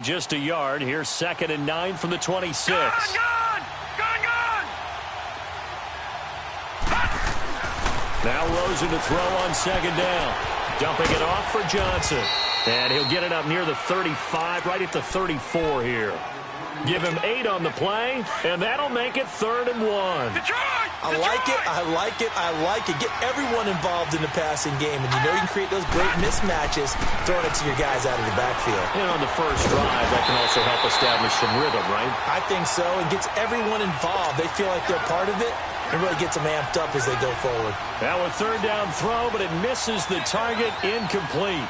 just a yard. Here's 2nd and 9 from the 26. Gone! Now Rosen to throw on 2nd down. Dumping it off for Johnson. And he'll get it up near the 35, right at the 34 here. Give him 8 on the play, and that'll make it 3rd and 1. I like it. Get everyone involved in the passing game, and you know you can create those great mismatches throwing it to your guys out of the backfield. And on the first drive, that can also help establish some rhythm, right? I think so. It gets everyone involved. They feel like they're part of it. It really gets them amped up as they go forward. Now a 3rd down throw, but it misses the target, incomplete.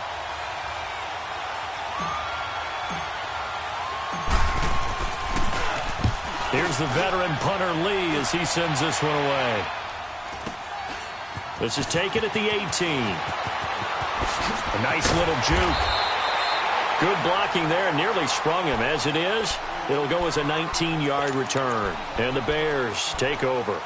Here's the veteran punter Lee as he sends this one away. This is taken at the 18. A nice little juke. Good blocking there, nearly sprung him. As it is, it'll go as a 19-yard return. And the Bears take over.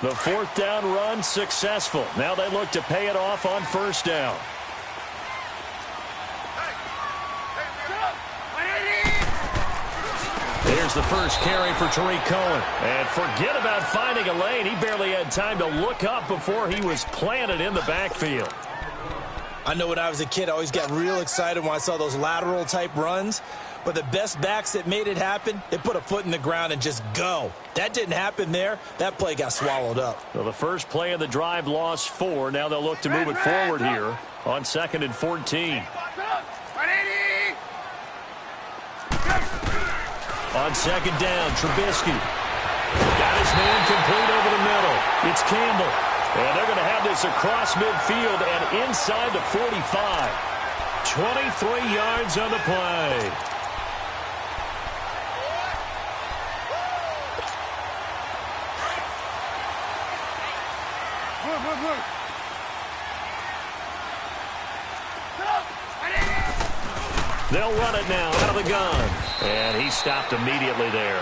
The 4th down run successful. Now they look to pay it off on 1st down. Here's the first carry for Tariq Cohen. And forget about finding a lane. He barely had time to look up before he was planted in the backfield. I know when I was a kid, I always got real excited when I saw those lateral type runs. But the best backs that made it happen, they put a foot in the ground and just go. That didn't happen there. That play got swallowed up. Well, the first play of the drive lost 4. Now they'll look to move it forward here on 2nd and 14. On 2nd down, Trubisky. Got his man complete over the middle. It's Campbell. And they're going to have this across midfield and inside the 45. 23 yards on the play. They'll run it now out of the gun. And he stopped immediately there.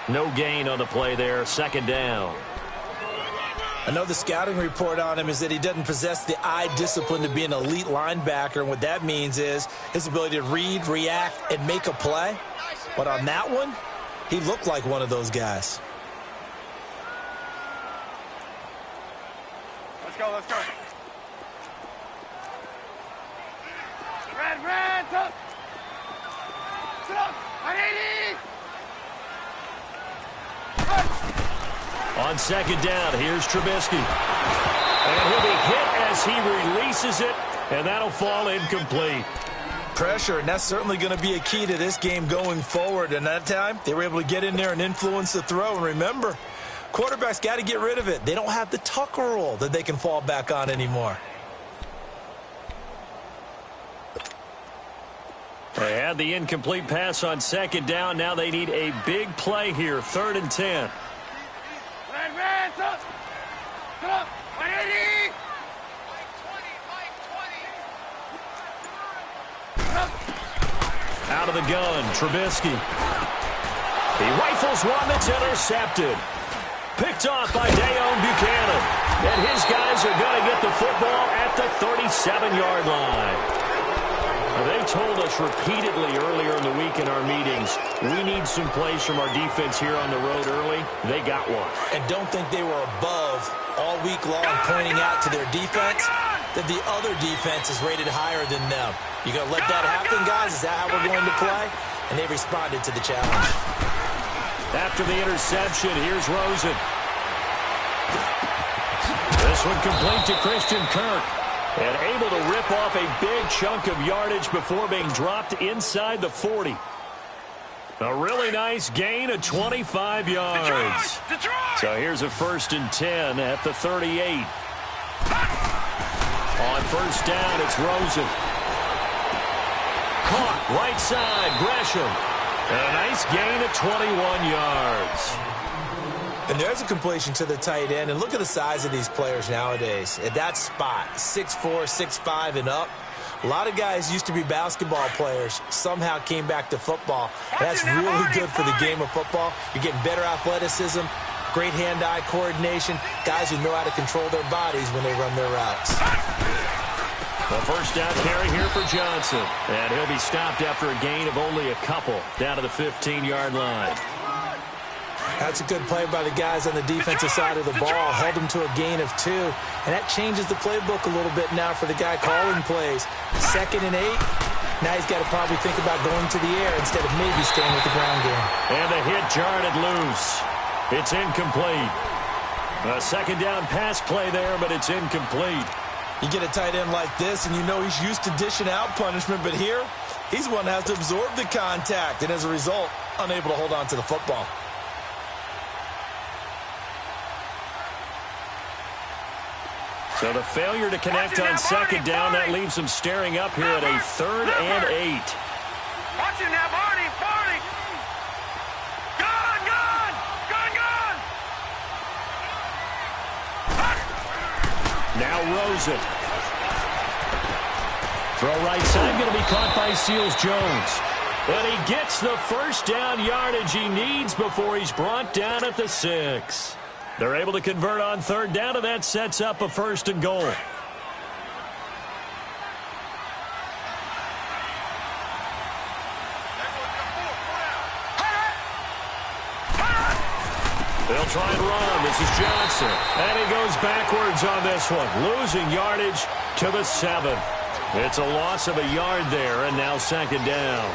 No gain on the play there. 2nd down. I know the scouting report on him is that he doesn't possess the eye discipline to be an elite linebacker. And what that means is his ability to read, react, and make a play. But on that one, he looked like one of those guys. Let's go. Red, up. Sit up. 180. On 2nd down, here's Trubisky. And he'll be hit as he releases it, and that'll fall incomplete. Pressure, and that's certainly going to be a key to this game going forward. And that time, they were able to get in there and influence the throw. And remember, quarterbacks got to get rid of it. They don't have the Tucker rule that they can fall back on anymore. They had the incomplete pass on 2nd down. Now they need a big play here, 3rd and 10. Red, up. Come on, 180. Out of the gun, Trubisky. He rifles one that's intercepted. Picked off by Dayon Buchanan. And his guys are going to get the football at the 37-yard line. They told us repeatedly earlier in the week in our meetings, we need some plays from our defense here on the road early. They got one. And don't think they were above all week long pointing out to their defense that the other defense is rated higher than them. You going to let that happen, guys? Is that how we're going to play? And they responded to the challenge. After the interception, here's Rosen. This one complete to Christian Kirk. And able to rip off a big chunk of yardage before being dropped inside the 40. A really nice gain of 25 yards. Detroit! So here's a 1st and 10 at the 38. On 1st down, it's Rosen. Caught right side, Gresham. And a nice gain of 21 yards. And there's a completion to the tight end. And look at the size of these players nowadays. At that spot, 6'4", 6'5", and up. A lot of guys used to be basketball players, somehow came back to football. And that's really good for the game of football. You're getting better athleticism, great hand-eye coordination, guys who know how to control their bodies when they run their routes. The first down carry here for Johnson. And he'll be stopped after a gain of only a couple down to the 15-yard line. That's a good play by the guys on the defensive side of the ball. Held them to a gain of 2. And that changes the playbook a little bit now for the guy calling plays. 2nd and 8. Now he's got to probably think about going to the air instead of maybe staying with the ground game. And the hit jarred it loose. It's incomplete. A second down pass play there, but it's incomplete. You get a tight end like this, and you know he's used to dishing out punishment, but here, he's one that has to absorb the contact, and as a result, unable to hold on to the football. So the failure to connect on second down, that leaves him staring up here at a 3rd and 8. Watch him now, Barney! Barney! Gone! Gone! Gone! Gone! Now Rosen. Throw right side, going to be caught by Seals-Jones. And he gets the first down yardage he needs before he's brought down at the 6. They're able to convert on 3rd down, and that sets up a 1st and goal. They'll try and run. This is Johnson. And he goes backwards on this one, losing yardage to the 7. It's a loss of a yard there, and now 2nd down.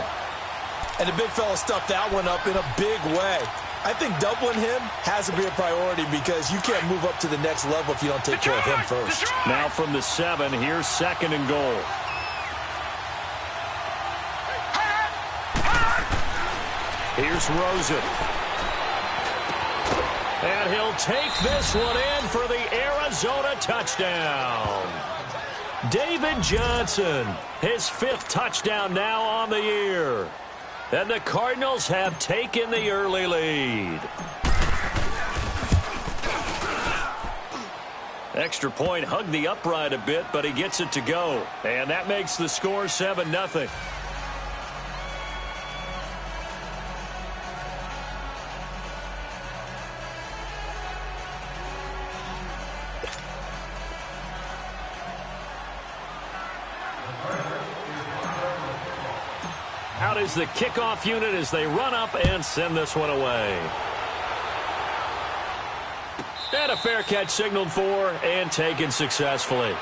And the big fella stuffed that one up in a big way. I think doubling him has to be a priority because you can't move up to the next level if you don't take care of him first. Now from the 7, here's 2nd and goal. Here's Rosen. And he'll take this one in for the Arizona touchdown. David Johnson, his 5th touchdown now on the year. And the Cardinals have taken the early lead. Extra point hugged the upright a bit, but he gets it to go. And that makes the score 7-0. Out is the kickoff unit as they run up and send this one away. And a fair catch signaled for and taken successfully.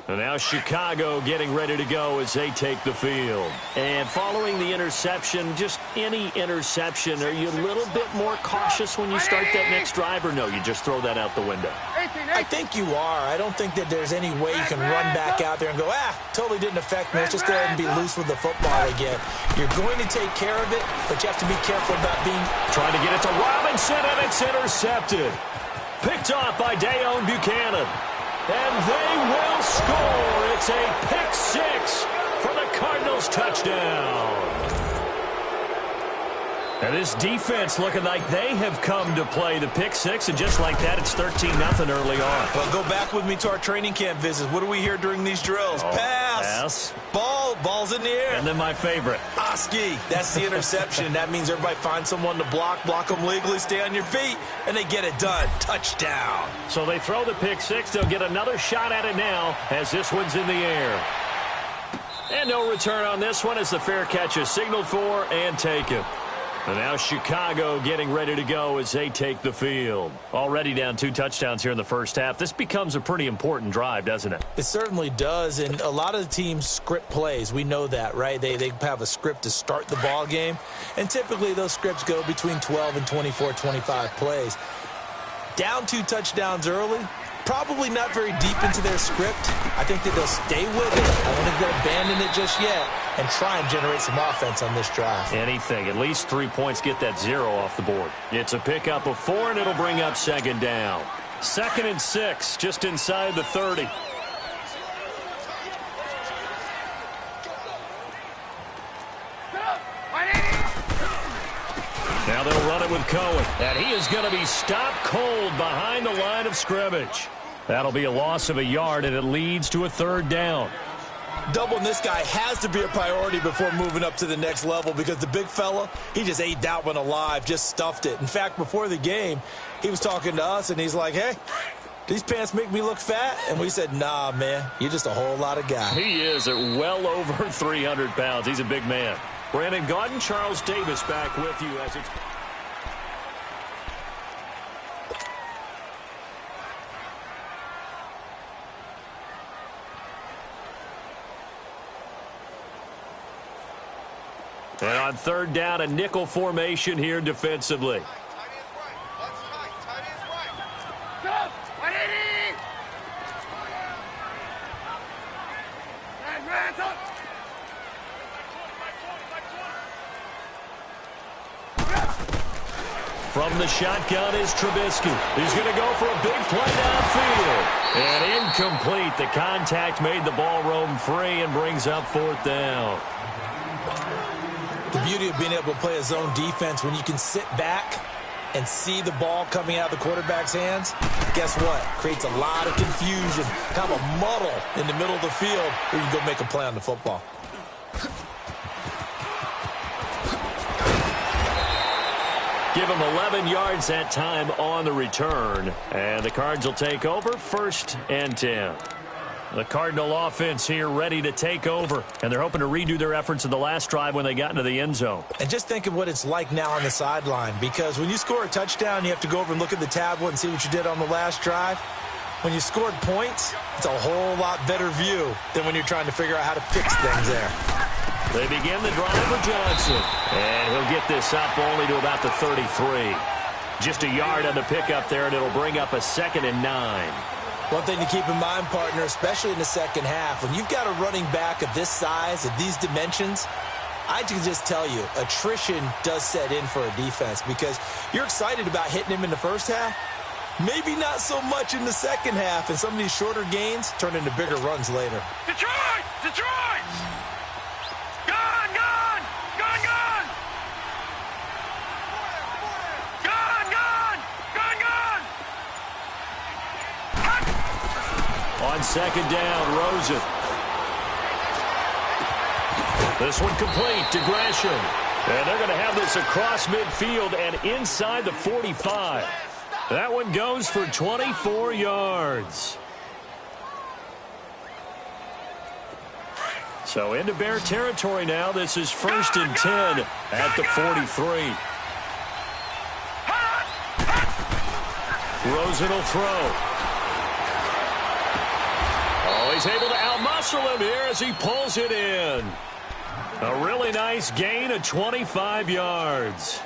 And now Chicago getting ready to go as they take the field. And following the interception, just any interception, are you a little bit more cautious when you start that next drive, or no, you just throw that out the window? I think you are. I don't think that there's any way you can run back out there and go, totally didn't affect me. Let's just go ahead and be loose with the football again. You're going to take care of it, but you have to be careful about being... Trying to get it to Robinson, and it's intercepted. Picked off by Dayon Buchanan. And they will score. It's a pick 6 for the Cardinals touchdown. And this defense looking like they have come to play the pick 6, and just like that, it's 13-0 early on. Well, go back with me to our training camp visits. What do we hear during these drills? Pass. Ball's in the air. And then my favorite. Oski. That's the interception. That means everybody finds someone to block them legally, stay on your feet, and they get it done. Touchdown. So they throw the pick 6. They'll get another shot at it now as this one's in the air. And no return on this one as the fair catch is signaled for and taken. And now Chicago getting ready to go as they take the field. Already down 2 touchdowns here in the first half. This becomes a pretty important drive, doesn't it? It certainly does, and a lot of the teams script plays. We know that, right? They have a script to start the ball game, and typically those scripts go between 12 and 24, 25 plays. Down 2 touchdowns early, probably not very deep into their script. I think that they'll stay with it. I don't think they'll abandon it just yet and try and generate some offense on this drive. Anything. At least 3 points, get that 0 off the board. It's a pickup of 4, and it'll bring up 2nd down. 2nd and 6, just inside the 30. with Cohen. And he is going to be stopped cold behind the line of scrimmage. That'll be a loss of a yard, and it leads to a third down. Doubling this guy has to be a priority before moving up to the next level because the big fella, he just ate that one alive, just stuffed it. In fact, before the game, he was talking to us, and he's like, hey, these pants make me look fat? And we said, nah, man, you're just a whole lot of guy. He is at well over 300 pounds. He's a big man. Brandon Gaudin, Charles Davis back with you as it's... And on third down, a nickel formation here defensively. From the shotgun is Trubisky. He's going to go for a big play downfield. And incomplete. The contact made the ball roam free and brings up fourth down. The beauty of being able to play a zone defense when you can sit back and see the ball coming out of the quarterback's hands, guess what? Creates a lot of confusion, kind of a muddle in the middle of the field where you can go make a play on the football. Give him 11 yards that time on the return. And the Cards will take over, 1st and 10. The Cardinal offense here ready to take over. And they're hoping to redo their efforts in the last drive when they got into the end zone. And just think of what it's like now on the sideline. Because when you score a touchdown, you have to go over and look at the tablet and see what you did on the last drive. When you scored points, it's a whole lot better view than when you're trying to figure out how to fix things there. They begin the drive with Johnson. And he'll get this up only to about the 33. Just a yard on the pickup there, and it'll bring up a 2nd and 9. One thing to keep in mind, partner, especially in the second half, when you've got a running back of this size, of these dimensions, I can just tell you, attrition does set in for a defense because you're excited about hitting him in the first half. Maybe not so much in the second half, and some of these shorter gains turn into bigger runs later. Detroit! Detroit! Gone! Gone! Gone! Gone! Gone! Gone! Gone! Gone! On 2nd down, Rosen. This one complete to Gresham. And they're going to have this across midfield and inside the 45. That one goes for 24 yards. So into Bear territory now. This is 1st and 10 at the 43. Rosen will throw. Oh, he's able to outmuscle him here as he pulls it in. A really nice gain of 25 yards.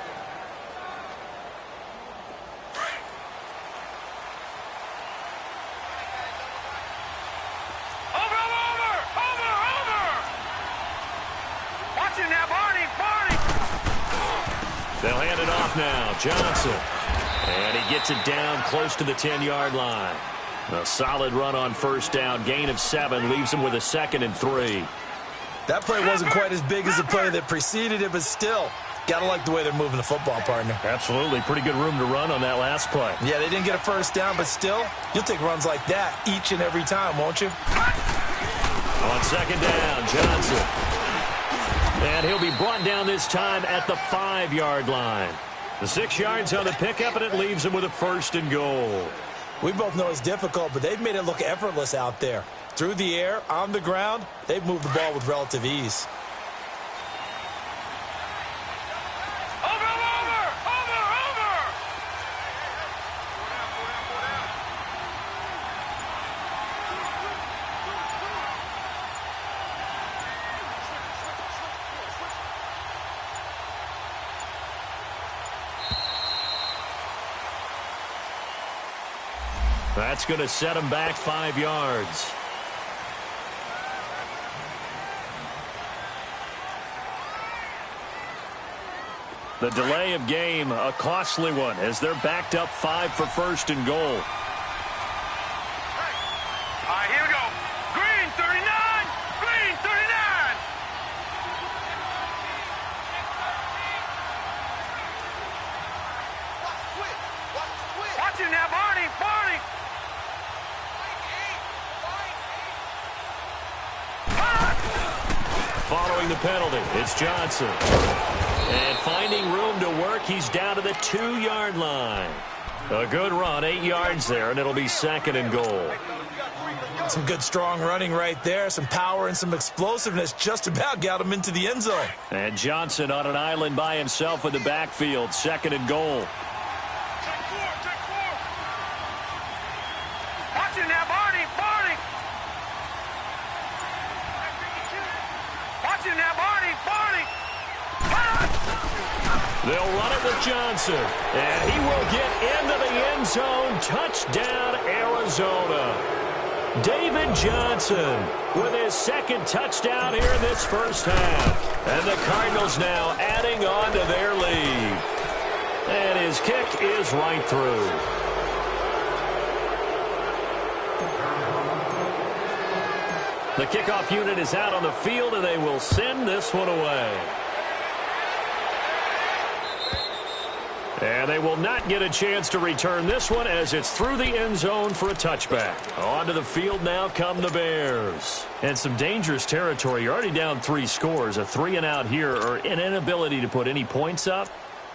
They'll hand it off now. Johnson. And he gets it down close to the 10-yard line. A solid run on 1st down. Gain of 7 leaves him with a 2nd and 3. That play wasn't quite as big as the play that preceded it, but still, got to like the way they're moving the football, partner. Absolutely. Pretty good room to run on that last play. Yeah, they didn't get a 1st down, but still, you'll take runs like that each and every time, won't you? On 2nd down, Johnson. And he'll be brought down this time at the 5-yard line. The 6 yards on the pickup, and it leaves him with a 1st and goal. We both know it's difficult, but they've made it look effortless out there. Through the air, on the ground, they've moved the ball with relative ease. That's going to set him back 5 yards. The delay of game, a costly one, as they're backed up 5 for 1st and goal. All right, here we go. Green, 39. Green, 39. following the penalty. It's Johnson. And finding room to work, he's down to the 2-yard line. A good run, 8 yards there, and it'll be 2nd and goal. Some good strong running right there. Some power and some explosiveness just about got him into the end zone. And Johnson on an island by himself in the backfield. 2nd and goal. Watching that, Barney. Watching that, Barney. They'll run it with Johnson. And he will get into the end zone. Touchdown, Arizona. David Johnson with his 2nd touchdown here in this first half. And the Cardinals now adding on to their lead. And his kick is right through. The kickoff unit is out on the field, and they will send this one away. And they will not get a chance to return this one as it's through the end zone for a touchback. Onto the field now come the Bears. And some dangerous territory. You're already down 3 scores. A 3-and-out here or an inability to put any points up.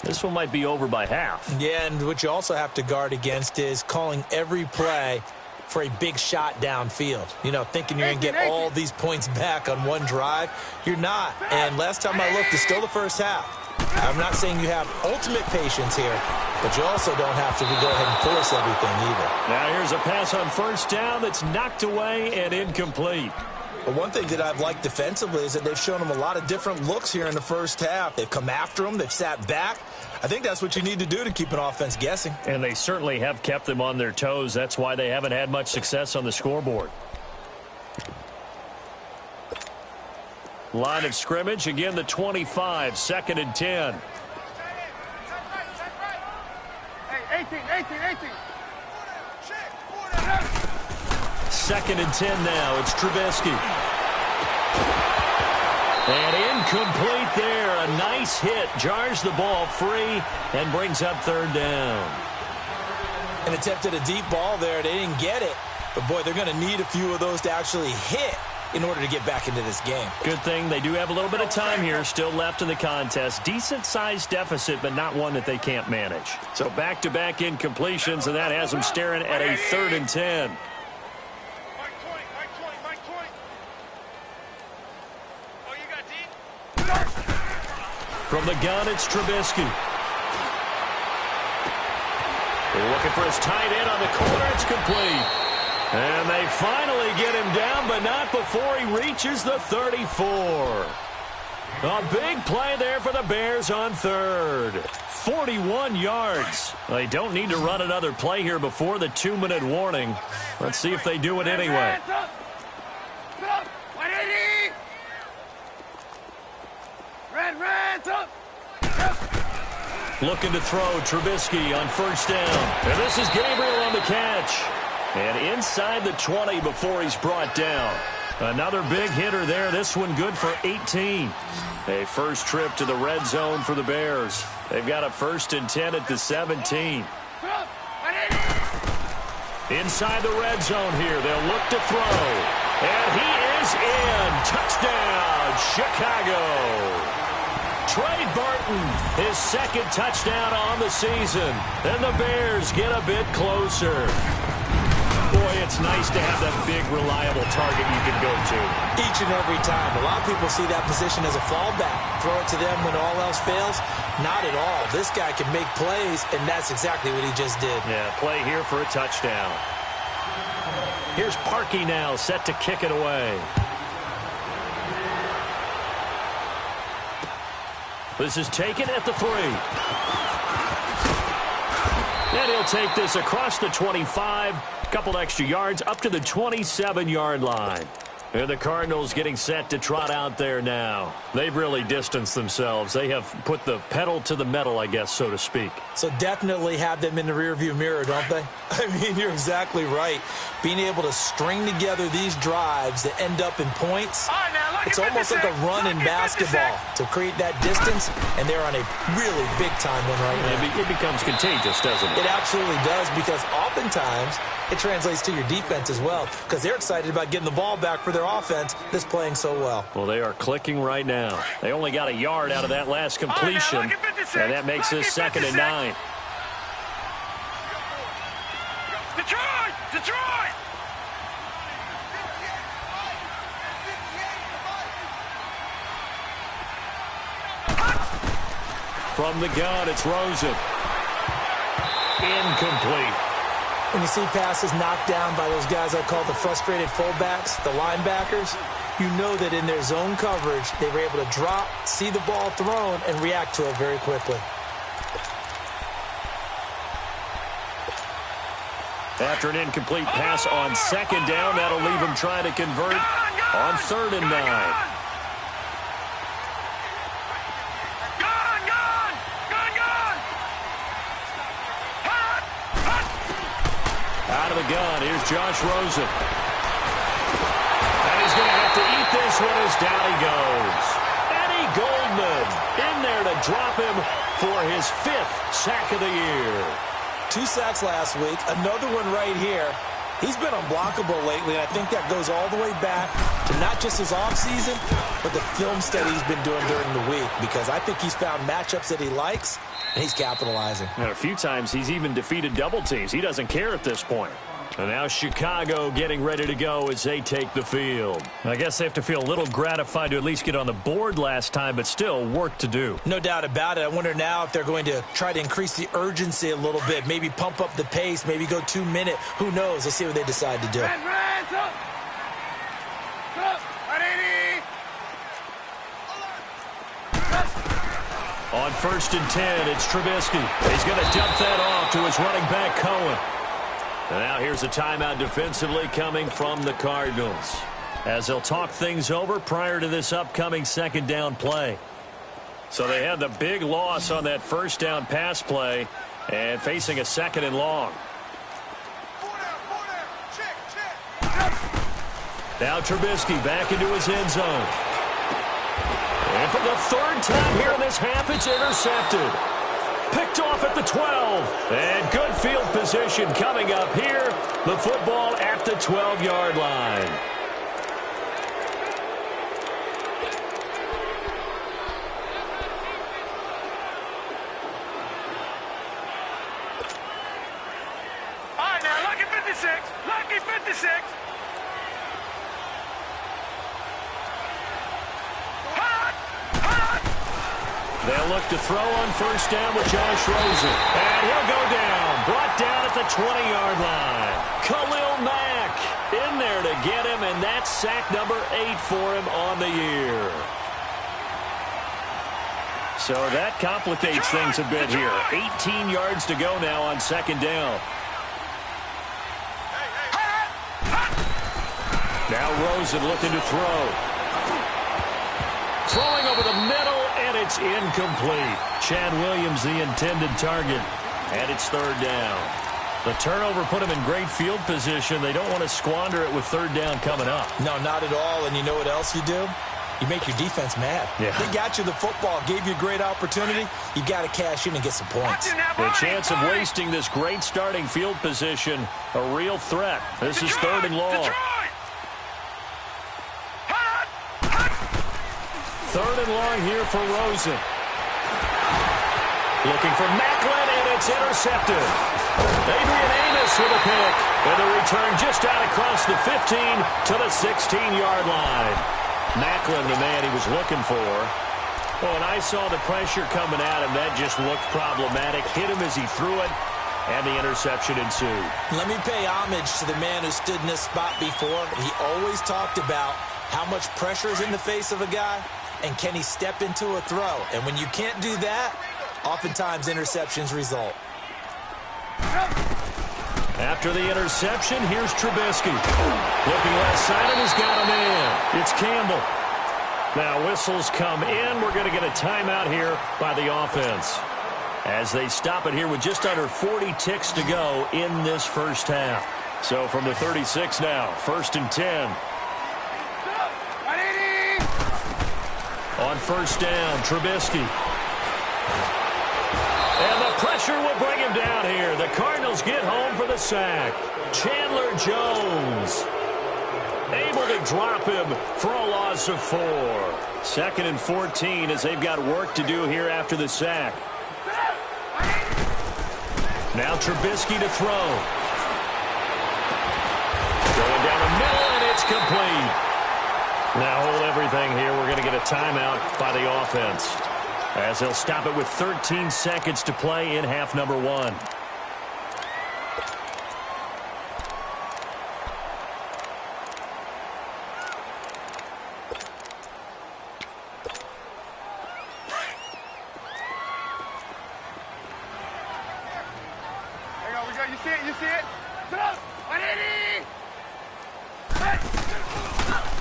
This one might be over by half. Yeah, and what you also have to guard against is calling every play for a big shot downfield. You know, thinking you're going to get all these points back on one drive. You're not. And last time I looked, it's still the first half. I'm not saying you have ultimate patience here, but you also don't have to go ahead and force everything either. Now here's a pass on first down that's knocked away and incomplete. But one thing that I've liked defensively is that they've shown them a lot of different looks here in the first half. They've come after them. They've sat back. I think that's what you need to do to keep an offense guessing. And they certainly have kept them on their toes. That's why they haven't had much success on the scoreboard. Line of scrimmage, again the 25, 2nd and 10. Hey, 18. 2nd and 10 now. It's Trubisky. And incomplete there. A nice hit. Jars the ball free and brings up 3rd down. An attempt at a deep ball there. They didn't get it. But, boy, they're going to need a few of those to actually hit in order to get back into this game. Good thing they do have a little bit of time here still left in the contest. Decent-sized deficit, but not one that they can't manage. So back-to-back incompletions, and that has them staring at a 3rd and 10. From the gun, it's Trubisky. They're looking for his tight end on the corner. It's complete. And they finally get him down, but not before he reaches the 34. A big play there for the Bears on 3rd. 41 yards. They don't need to run another play here before the 2-minute warning. Let's see if they do it anyway. Looking to throw Trubisky on first down. And this is Gabriel on the catch. And inside the 20 before he's brought down. Another big hitter there. This one good for 18. A first trip to the red zone for the Bears. They've got a 1st and 10 at the 17. Inside the red zone here. They'll look to throw. And he is in. Touchdown, Chicago. Trey Burton, his 2nd touchdown on the season. And the Bears get a bit closer. Boy, it's nice to have that big, reliable target you can go to. Each and every time. A lot of people see that position as a fallback. Throw it to them when all else fails. Not at all. This guy can make plays, and that's exactly what he just did. Yeah, play here for a touchdown. Here's Parkey now, set to kick it away. This is taken at the 3. And he'll take this across the 25. A couple extra yards up to the 27-yard line. And the Cardinals getting set to trot out there now. They've really distanced themselves. They have put the pedal to the metal, I guess, so to speak. So definitely have them in the rearview mirror, don't they? I mean, you're exactly right. Being able to string together these drives that end up in points. All right, now, look. It's almost like a run in basketball to create that distance, and they're on a really big-time one right now. It becomes contagious, doesn't it? It absolutely does, because oftentimes it translates to your defense as well, because they're excited about getting the ball back for their offense that's playing so well. Well, they are clicking right now. They only got a yard out of that last completion, and that makes this 2nd and 9. Detroit! From the gun, it's Rosen. Incomplete. When you see passes knocked down by those guys I call the frustrated fullbacks, the linebackers, you know that in their zone coverage, they were able to drop, see the ball thrown, and react to it very quickly. After an incomplete pass on 2nd down, that'll leave him trying to convert on 3rd and 9. Out of the gun, here's Josh Rosen. And he's going to have to eat this one as down he goes. Eddie Goldman in there to drop him for his 5th sack of the year. 2 sacks last week, another one right here. He's been unblockable lately, and I think that goes all the way back to not just his offseason, but the film study he's been doing during the week, because I think he's found matchups that he likes, and he's capitalizing. And a few times he's even defeated double teams. He doesn't care at this point. And now Chicago getting ready to go as they take the field. I guess they have to feel a little gratified to at least get on the board last time, but still work to do. No doubt about it. I wonder now if they're going to try to increase the urgency a little bit, maybe pump up the pace, maybe go 2-minute. Who knows? Let's see what they decide to do. On 1st and 10, it's Trubisky. He's going to dump that off to his running back, Cohen. And now here's a timeout defensively coming from the Cardinals, as they'll talk things over prior to this upcoming 2nd down play. So they had the big loss on that 1st down pass play and facing a 2nd and long. Now Trubisky back into his end zone. And for the 3rd time here in this half, it's intercepted. Picked off at the 12. And good field position coming up here. The football at the 12-yard line. All right, now, lucky 56. Lucky 56. They'll look to throw on 1st down with Josh Rosen. And he'll go down. Brought down at the 20-yard line. Khalil Mack in there to get him, and that's sack number 8 for him on the year. So that complicates things a bit here. 18 yards to go now on 2nd down. Now Rosen looking to throw. Throwing over the middle, and it's incomplete. Chad Williams, the intended target, and it's 3rd down. The turnover put him in great field position. They don't want to squander it with 3rd down coming up. No, not at all. And you know what else you do? You make your defense mad. Yeah. They got you the football, gave you a great opportunity. You got to cash in and get some points. The chance of wasting this great starting field position, a real threat. This is 3rd and long. 3rd and long here for Rosen. Looking for Macklin, and it's intercepted. Adrian Amos with a pick. And the return just out across the 15 to the 16-yard line. Macklin, the man he was looking for. Well, when I saw the pressure coming at him, that just looked problematic. Hit him as he threw it, and the interception ensued. Let me pay homage to the man who stood in this spot before. He always talked about how much pressure is in the face of a guy, and can he step into a throw? And when you can't do that, oftentimes interceptions result. After the interception, here's Trubisky. Looking left side, and he's got a man. It's Campbell. Now whistles come in. We're going to get a timeout here by the offense, as they stop it here with just under 40 ticks to go in this 1st half. So from the 36 now, 1st and 10. On first down, Trubisky. And the pressure will bring him down here. The Cardinals get home for the sack. Chandler Jones able to drop him for a loss of 4. 2nd and 14 as they've got work to do here after the sack. Now Trubisky to throw. Going down the middle, and it's complete. Now hold everything here. We're going to get a timeout by the offense, as they'll stop it with 13 seconds to play in half number 1. You see it? You see it?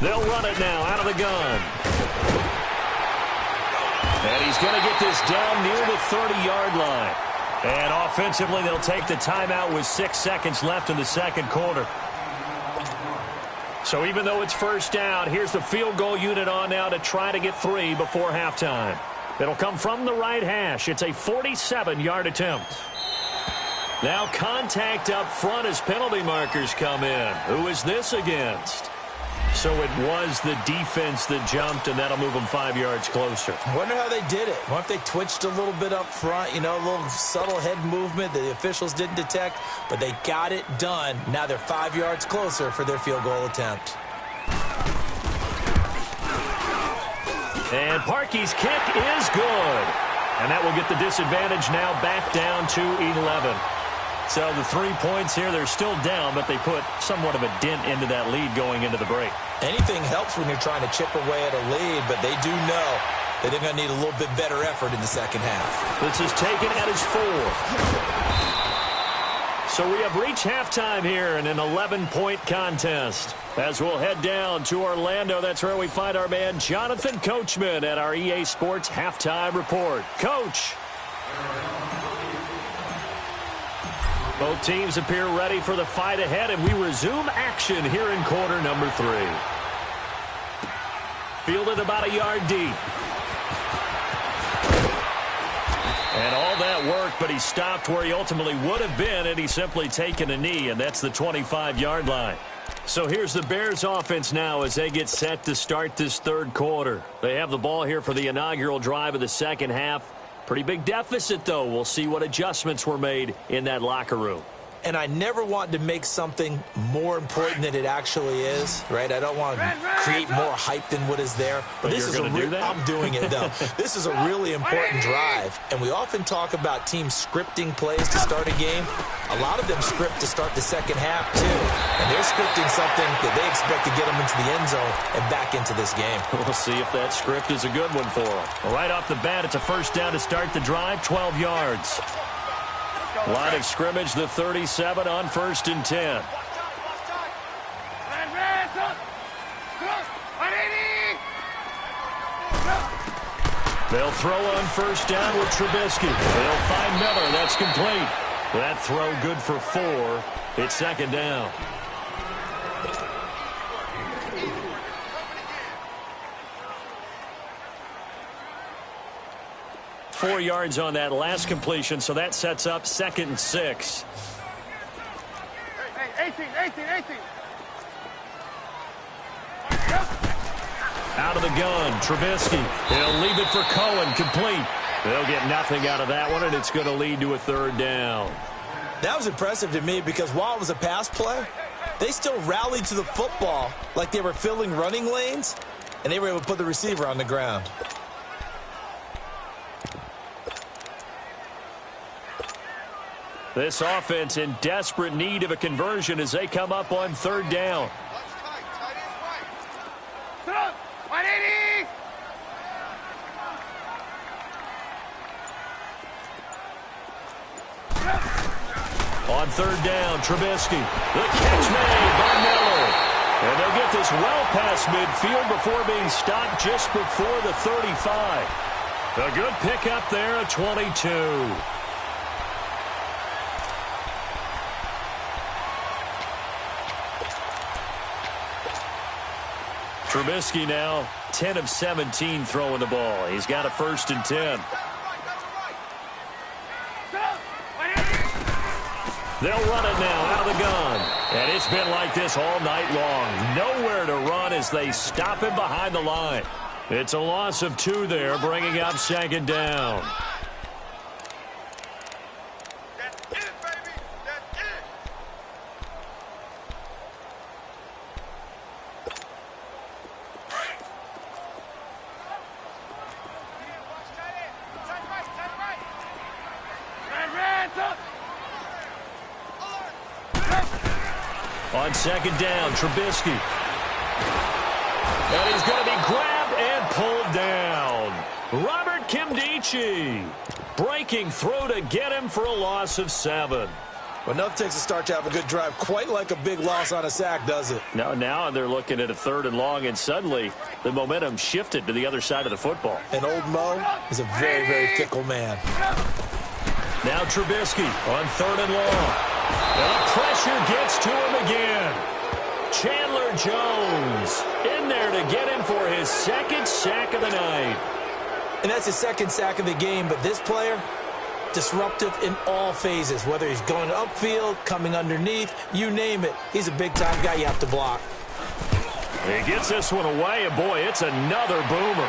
They'll run it now out of the gun. And he's going to get this down near the 30-yard line. And offensively, they'll take the timeout with 6 seconds left in the second quarter. So even though it's first down, here's the field goal unit on now to try to get 3 before halftime. It'll come from the right hash. It's a 47-yard attempt. Now contact up front as penalty markers come in. Who is this against? So it was the defense that jumped, and that'll move them 5 yards closer. I wonder how they did it. What if they twitched a little bit up front, a little subtle head movement that the officials didn't detect, but they got it done. Now they're 5 yards closer for their field goal attempt. And Parkey's kick is good. And that will get the disadvantage now back down to 11. So the 3 points here, they're still down, but they put somewhat of a dent into that lead going into the break. Anything helps when you're trying to chip away at a lead, but they do know that they're going to need a little bit better effort in the second half. This is taken at his 4. So we have reached halftime here in an 11-point contest. As we'll head down to Orlando, that's where we find our man Jonathan Coachman at our EA Sports Halftime Report. Coach. Both teams appear ready for the fight ahead, and we resume action here in quarter number 3. Fielded about a yard deep. And all that work, but he stopped where he ultimately would have been had he simply taken a knee, and that's the 25-yard line. So here's the Bears offense now as they get set to start this third quarter. They have the ball here for the inaugural drive of the second half. Pretty big deficit, though. We'll see what adjustments were made in that locker room. And I never want to make something more important than it actually is, right? I don't want to create more hype than what is there. But this is I'm doing it, though. This is a really important drive. And we often talk about teams scripting plays to start a game. A lot of them script to start the second half, too. And they're scripting something that they expect to get them into the end zone and back into this game. We'll see if that script is a good one for them. Right off the bat, it's a first down to start the drive, 12 yards. Line of scrimmage, the 37 on 1st and 10. They'll throw on first down with Trubisky. They'll find Miller. That's complete. That throw good for 4. It's second down. Four yards on that last completion, so that sets up 2nd and 6. Hey, 18. Out of the gun, Trubisky. He'll leave it for Cohen, complete. They'll get nothing out of that one, and it's going to lead to a third down. That was impressive to me because while it was a pass play, they still rallied to the football like they were filling running lanes, and they were able to put the receiver on the ground. This offense in desperate need of a conversion as they come up on third down. On third down, Trubisky. The catch made by Miller. And they'll get this well past midfield before being stopped just before the 35. A good pickup there at 22. Trubisky now 10 of 17 throwing the ball. He's got a 1st and 10. They'll run it now out of the gun. And it's been like this all night long. Nowhere to run as they stop him behind the line. It's a loss of 2 there, bringing up 2nd down. On 2nd down, Trubisky. And he's going to be grabbed and pulled down. Robert Kimdichie breaking through to get him for a loss of 7. Well, enough takes a start to have a good drive. Quite like a big loss on a sack, does it? Now they're looking at a 3rd and long, and suddenly the momentum shifted to the other side of the football. And old Mo is a very, very fickle man. Now Trubisky on 3rd and long. And the pressure gets to him again. Chandler Jones in there to get him for his 2nd sack of the night. And that's his 2nd sack of the game, but this player, disruptive in all phases, whether he's going upfield, coming underneath, you name it. He's a big-time guy you have to block. He gets this one away, and boy, it's another boomer.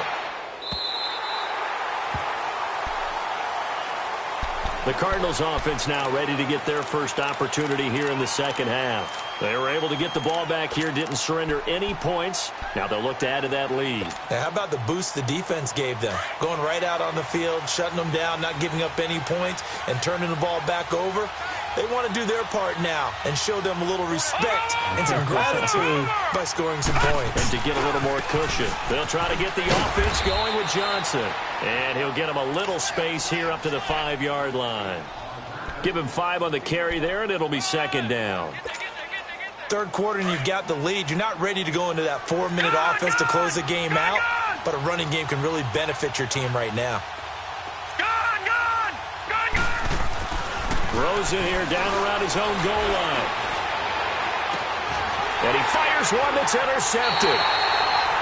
The Cardinals offense now ready to get their first opportunity here in the 2nd half. They were able to get the ball back here, didn't surrender any points. Now they'll look to add to that lead. Now, how about the boost the defense gave them? Going right out on the field, shutting them down, not giving up any points, and turning the ball back over. They want to do their part now and show them a little respect and some gratitude by scoring some points. And to get a little more cushion, they'll try to get the offense going with Johnson. And he'll get him a little space here up to the 5-yard line. Give him 5 on the carry there, and it'll be 2nd down. 3rd quarter, and you've got the lead. You're not ready to go into that 4-minute offense to close the game out, but a running game can really benefit your team right now. Throws it here down around his own goal line. And he fires one that's intercepted.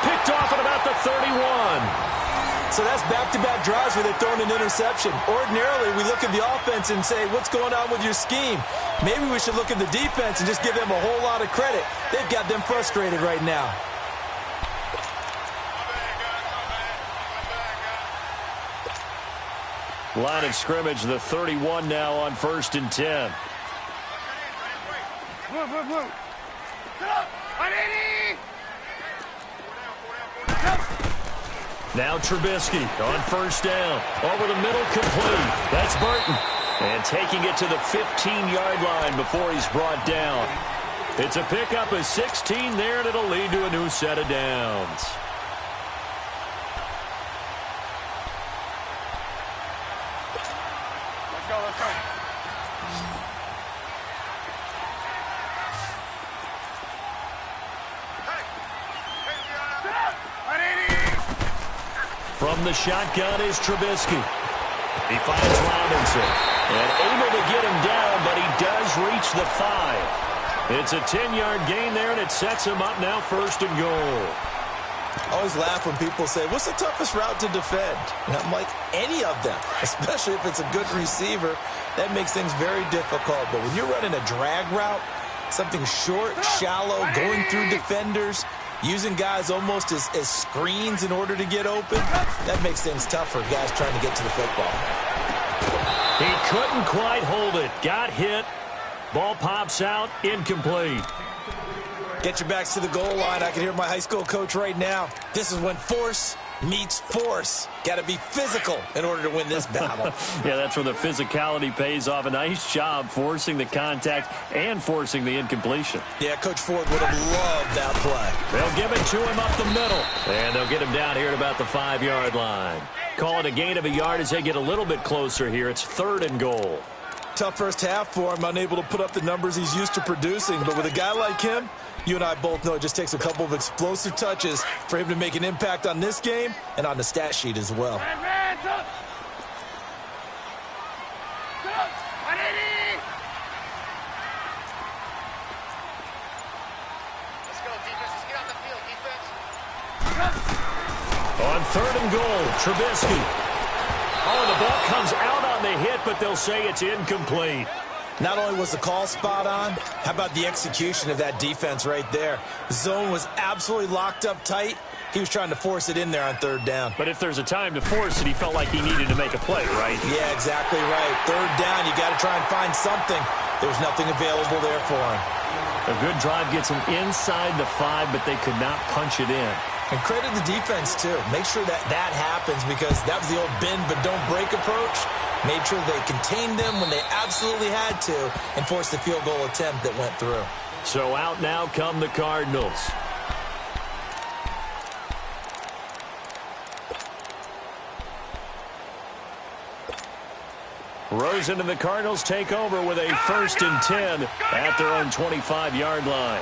Picked off at about the 31. So that's back-to-back drives where they've thrown an interception. Ordinarily, we look at the offense and say, what's going on with your scheme? Maybe we should look at the defense and just give them a whole lot of credit. They've got them frustrated right now. Line of scrimmage, the 31 now on 1st and 10. Now Trubisky on 1st down. Over the middle, complete. That's Burton. And taking it to the 15-yard line before he's brought down. It's a pickup of 16 there, and it'll lead to a new set of downs. From the shotgun is Trubisky. He finds Robinson. And able to get him down, but he does reach the 5. It's a 10-yard gain there, and it sets him up now 1st and goal. I always laugh when people say, what's the toughest route to defend? And I'm like, any of them, especially if it's a good receiver. That makes things very difficult. But when you're running a drag route, something short, shallow, going through defenders, using guys almost as screens in order to get open, that makes things tough for guys trying to get to the football. He couldn't quite hold it. Got hit. Ball pops out. Incomplete. Get your backs to the goal line. I can hear my high school coach right now. This is when force meets force. Got to be physical in order to win this battle. Yeah, that's where the physicality pays off. A nice job forcing the contact and forcing the incompletion. Yeah, Coach Ford would have loved that play. They'll give it to him up the middle. And they'll get him down here at about the 5-yard line. Call it a gain of a yard as they get a little bit closer here. It's 3rd and goal. Tough first half for him, unable to put up the numbers he's used to producing. But with a guy like him, you and I both know it just takes a couple of explosive touches for him to make an impact on this game and on the stat sheet as well. On 3rd and goal, Trubisky. Oh, the ball comes out on the hit, but they'll say it's incomplete. Not only was the call spot on, how about the execution of that defense right there? The zone was absolutely locked up tight. He was trying to force it in there on 3rd down. But if there's a time to force it, he felt like he needed to make a play, right? Yeah, exactly right. 3rd down, you got to try and find something. There's nothing available there for him. A good drive gets him inside the 5, but they could not punch it in. And credit the defense, too. Make sure that happens, because that was the old bend but don't break approach. Made sure they contained them when they absolutely had to and forced the field goal attempt that went through. So out now come the Cardinals. Rosen and the Cardinals take over with a 1st and 10 at their own 25-yard line.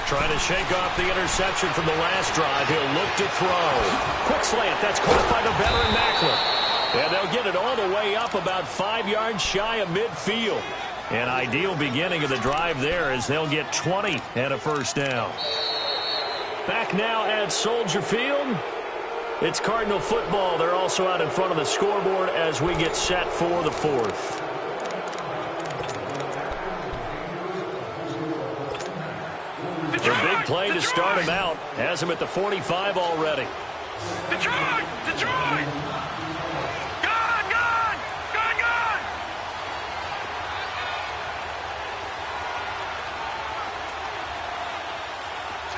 Trying to shake off the interception from the last drive. He'll look to throw. Quick slant. That's caught by the veteran Macklin. And they'll get it all the way up about 5 yards shy of midfield. An ideal beginning of the drive there as they'll get 20 and a 1st down. Back now at Soldier Field. It's Cardinal football. They're also out in front of the scoreboard as we get set for the 4th. A big play to start him out. Has him at the 45 already. Detroit! Detroit! Gone! Gone! Gone! Gone!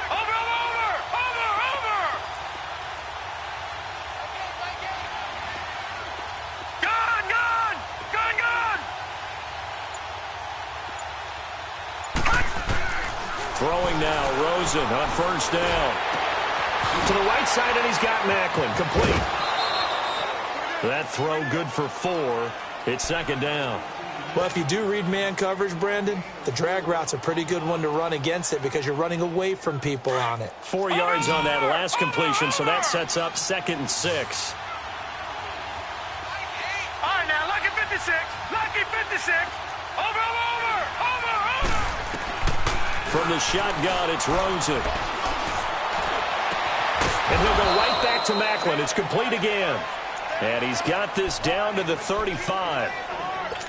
Over! Over! Over! Over! Gone! Gone! Gone! Gone! Throwing now, Rosen on 1st down. To the right side, and he's got Macklin. Complete. That throw good for 4. It's 2nd down. Well, if you do read man coverage, Brandon, the drag route's a pretty good one to run against it because you're running away from people on it. 4 yards on that last completion, so that sets up 2nd and 6. All right, now, lucky 56. Lucky 56. Over, over, over, over, over. From the shotgun, it's Rosen. And he'll go right back to Macklin. It's complete again. And he's got this down to the 35.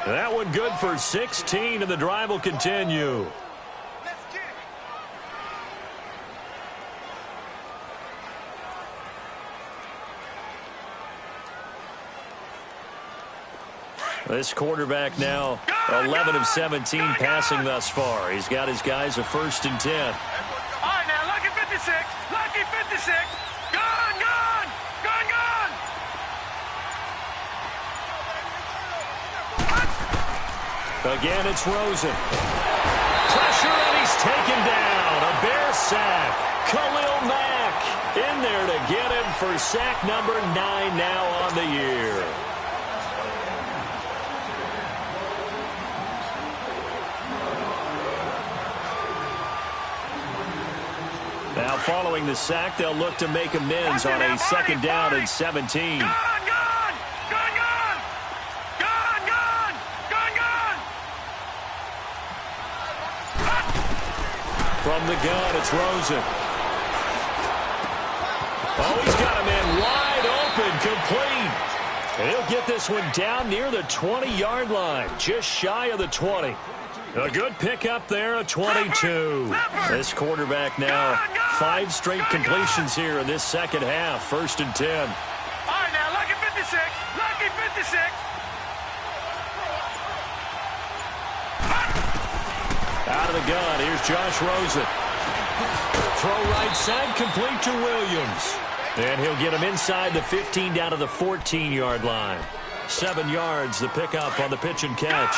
That one good for 16, and the drive will continue. This quarterback now 11 of 17 passing thus far. He's got his guys a 1st and 10. All right, now, lucky 56. Lucky 56. Gone, gone, gone, gone. Again, it's Rosen. Pressure, and he's taken down. A Bear sack. Khalil Mack in there to get him for sack number 9 now on the year. Now, following the sack, they'll look to make amends on a 2nd down and 17. Gone, gone, gone, gone. Gone, gone, gone, gone. From the gun, it's Rosen. Oh, he's got a man wide open, complete. And he'll get this one down near the 20-yard line, just shy of the 20. A good pickup there, a 22. This quarterback now 5 straight completions here in this 2nd half, 1st and 10. All right, now, lucky 56. Lucky 56. Out of the gun, here's Josh Rosen. Throw right side, complete to Williams. And he'll get him inside the 15 down to the 14-yard line. 7 yards, the pickup on the pitch and catch.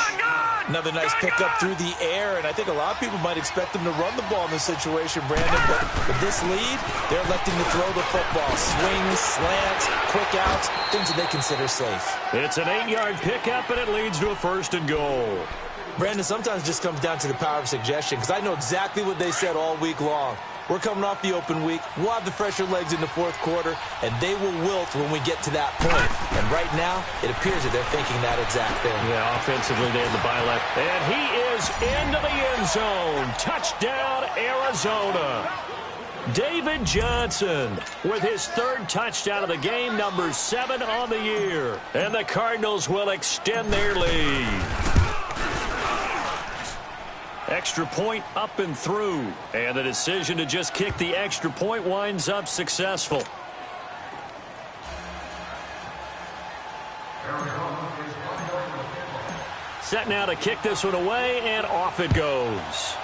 Another nice pickup through the air, and I think a lot of people might expect them to run the ball in this situation, Brandon, but with this lead, they're electing to throw the football. Swings, slants, quick outs, things that they consider safe. It's an 8-yard pickup, and it leads to a 1st and goal. Brandon, sometimes it just comes down to the power of suggestion, because I know exactly what they said all week long. We're coming off the open week. We'll have the fresher legs in the fourth quarter, and they will wilt when we get to that point. And right now, it appears that they're thinking that exact thing. Yeah, offensively, they have the bye left. And he is into the end zone. Touchdown, Arizona. David Johnson with his third touchdown of the game, number 7 on the year. And the Cardinals will extend their lead. Extra point up and through. And the decision to just kick the extra point winds up successful. Set now to kick this one away, and off it goes.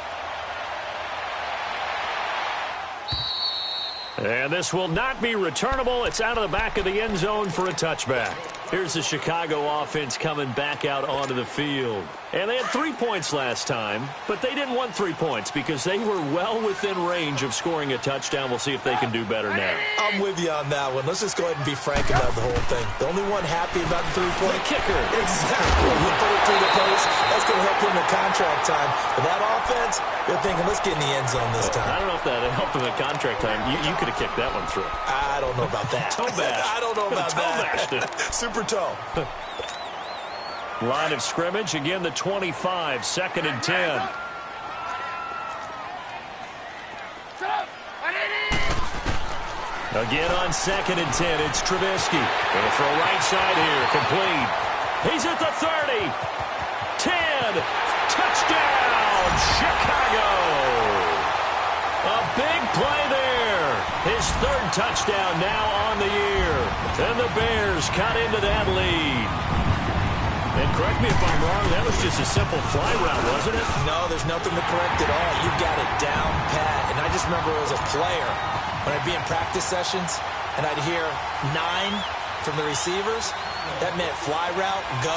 And this will not be returnable. It's out of the back of the end zone for a touchback. Here's the Chicago offense coming back out onto the field. And they had 3 points last time, but they didn't want 3 points because they were well within range of scoring a touchdown. We'll see if they can do better now. I'm with you on that one. Let's just go ahead and be frank about the whole thing. The only one happy about the 3-point? The kicker. Exactly. You put it through the post. That's going to help him in contract time. But that offense, they're thinking, let's get in the end zone this time. I don't know if that helped him in contract time. You could have kicked that one through. I don't know about that. Toe bash. I don't know about that. Super toe. Line of scrimmage, again the 25, 2nd and 10. Again on 2nd and 10, it's Trubisky. Going for a right side here, complete. He's at the 30. 10, touchdown, Chicago. A big play there. His 3rd touchdown now on the year. And the Bears cut into that lead. And correct me if I'm wrong, that was just a simple fly route, wasn't it? No, there's nothing to correct at all. You got it down pat. And I just remember as a player, when I'd be in practice sessions, and I'd hear 9 from the receivers, that meant fly route, go.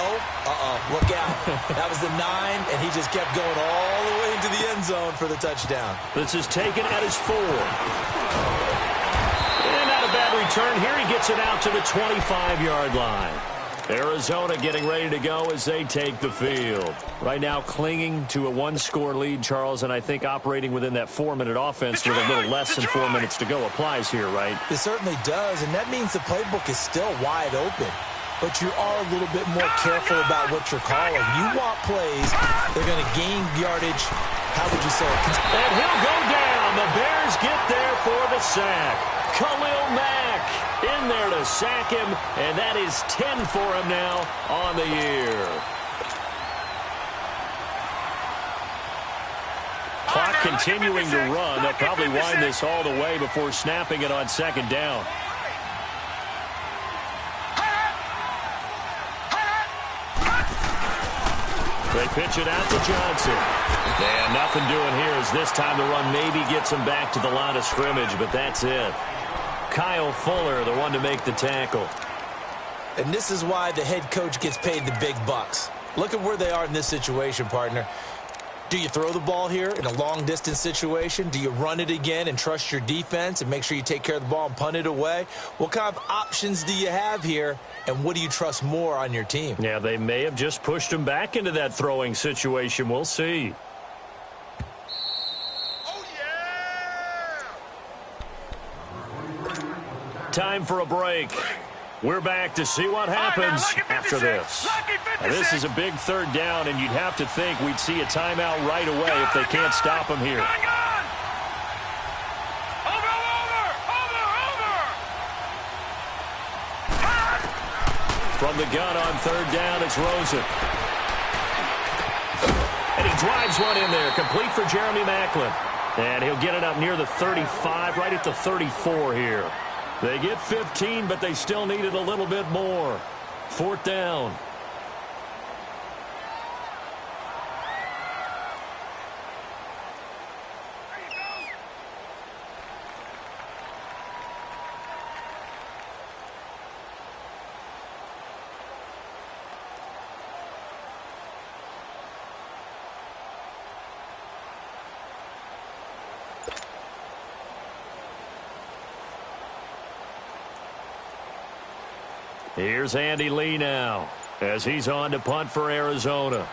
Look out. That was the 9, and he just kept going all the way into the end zone for the touchdown. This is taken at his 4. And not a bad return here. He gets it out to the 25-yard line. Arizona getting ready to go as they take the field. Right now clinging to a 1-score lead, Charles, and I think operating within that 4-minute offense with a little less than 4 minutes to go applies here, right? It certainly does, and that means the playbook is still wide open. But you are a little bit more careful about what you're calling. You want plays that are going to gain yardage. How would you say it? And he'll go down. The Bears get there for the sack. Khalil Mack in there to sack him, and that is 10 for him now on the year. Clock continuing to run. They'll probably wind this all the way before snapping it on 2nd down. They pitch it out to Johnson. And nothing doing here as this time the run maybe gets him back to the line of scrimmage, but that's it. Kyle Fuller, the one to make the tackle. And this is why the head coach gets paid the big bucks. Look at where they are in this situation, partner. Do you throw the ball here in a long-distance situation? Do you run it again and trust your defense and make sure you take care of the ball and punt it away? What kind of options do you have here, and what do you trust more on your team? Yeah, they may have just pushed him back into that throwing situation. We'll see. Time for a break. We're back to see what happens after this. Now, this is a big 3rd down, and you'd have to think we'd see a timeout right away if they can't stop him here. From the gun on 3rd down, it's Rosen. And he drives one in there, complete for Jeremy Maclin. And he'll get it up near the 35, right at the 34 here. They get 15, but they still needed a little bit more. 4th down. Here's Andy Lee now as he's on to punt for Arizona.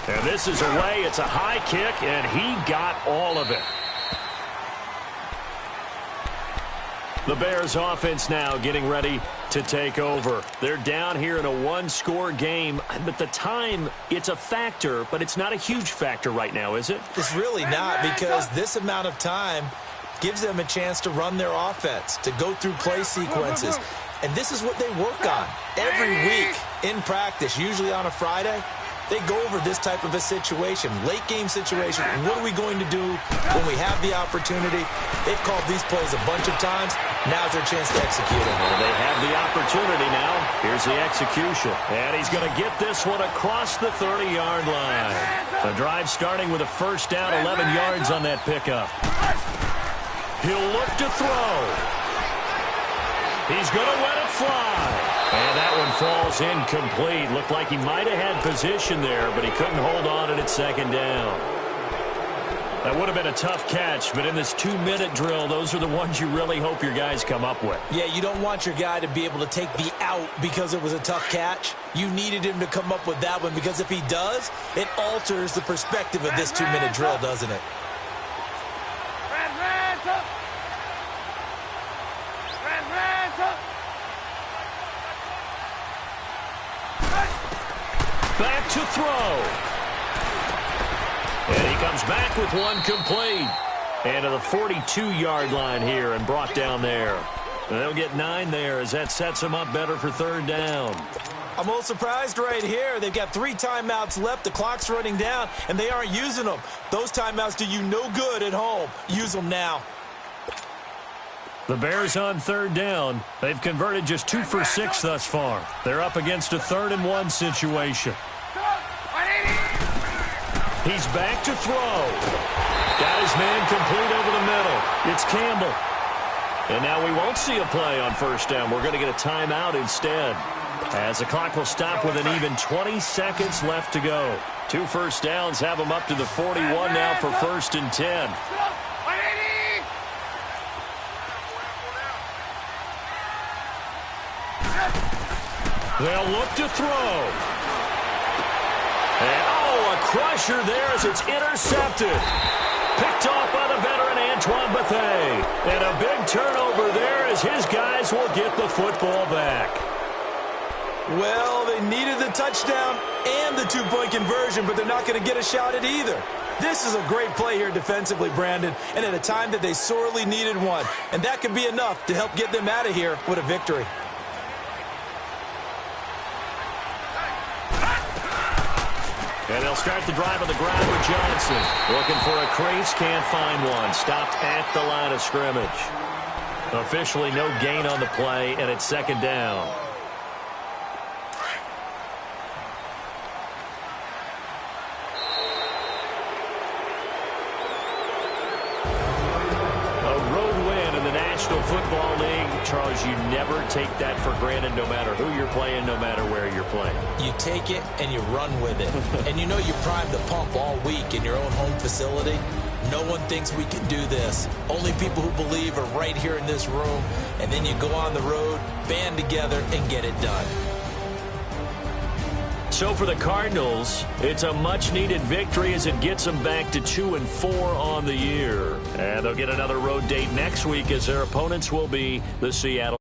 And And this is away. It's a high kick, and he got all of it. The Bears offense now getting ready to take over. They're down here in a one-score game, but the time, it's a factor, but it's not a huge factor right now, is it? It's really not, because this amount of time gives them a chance to run their offense, to go through play sequences. And this is what they work on every week in practice, usually on a Friday. They go over this type of a situation, late game situation. What are we going to do when we have the opportunity? They've called these plays a bunch of times. Now's their chance to execute it. Well, they have the opportunity now. Here's the execution. And he's going to get this one across the 30-yard line. The drive starting with a first down, 11 yards on that pickup. He'll look to throw. He's going to let it fly. And that one falls incomplete. Looked like he might have had position there, but he couldn't hold on at second down. That would have been a tough catch, but in this 2-minute drill, those are the ones you really hope your guys come up with. Yeah, you don't want your guy to be able to take the out because it was a tough catch. You needed him to come up with that one, because if he does, it alters the perspective of this 2-minute drill, doesn't it? Back to throw. And he comes back with one complete. And to the 42-yard line here and brought down there. And they'll get 9 there as that sets them up better for third down. I'm a little surprised right here. They've got 3 timeouts left. The clock's running down, and they aren't using them. Those timeouts do you no good at home. Use them now. The Bears on third down. They've converted just 2 for 6 thus far. They're up against a 3rd-and-1 situation. He's back to throw. Got his man complete over the middle. It's Campbell. And now we won't see a play on first down. We're going to get a timeout instead, as the clock will stop with an even 20 seconds left to go. 2 first downs have them up to the 41 now for 1st and 10. They'll look to throw. And, a crusher there as it's intercepted. Picked off by the veteran Antoine Bethea. And a big turnover there as his guys will get the football back. Well, they needed the touchdown and the 2-point conversion, but they're not going to get a shot at either. This is a great play here defensively, Brandon, and at a time that they sorely needed one. And that could be enough to help get them out of here with a victory. And they'll start the drive on the ground with Johnson. Looking for a crease, can't find one. Stopped at the line of scrimmage. Officially no gain on the play, and it's 2nd down. A road win in the National Football League. Charles, you never take that for granted, no matter who you're playing, no matter where you're playing. You take it and you run with it. And you know you primed the pump all week in your own home facility. No one thinks we can do this. Only people who believe are right here in this room. And then you go on the road, band together, and get it done. So for the Cardinals, it's a much-needed victory as it gets them back to 2-4 on the year. And they'll get another road date next week as their opponents will be the Seattle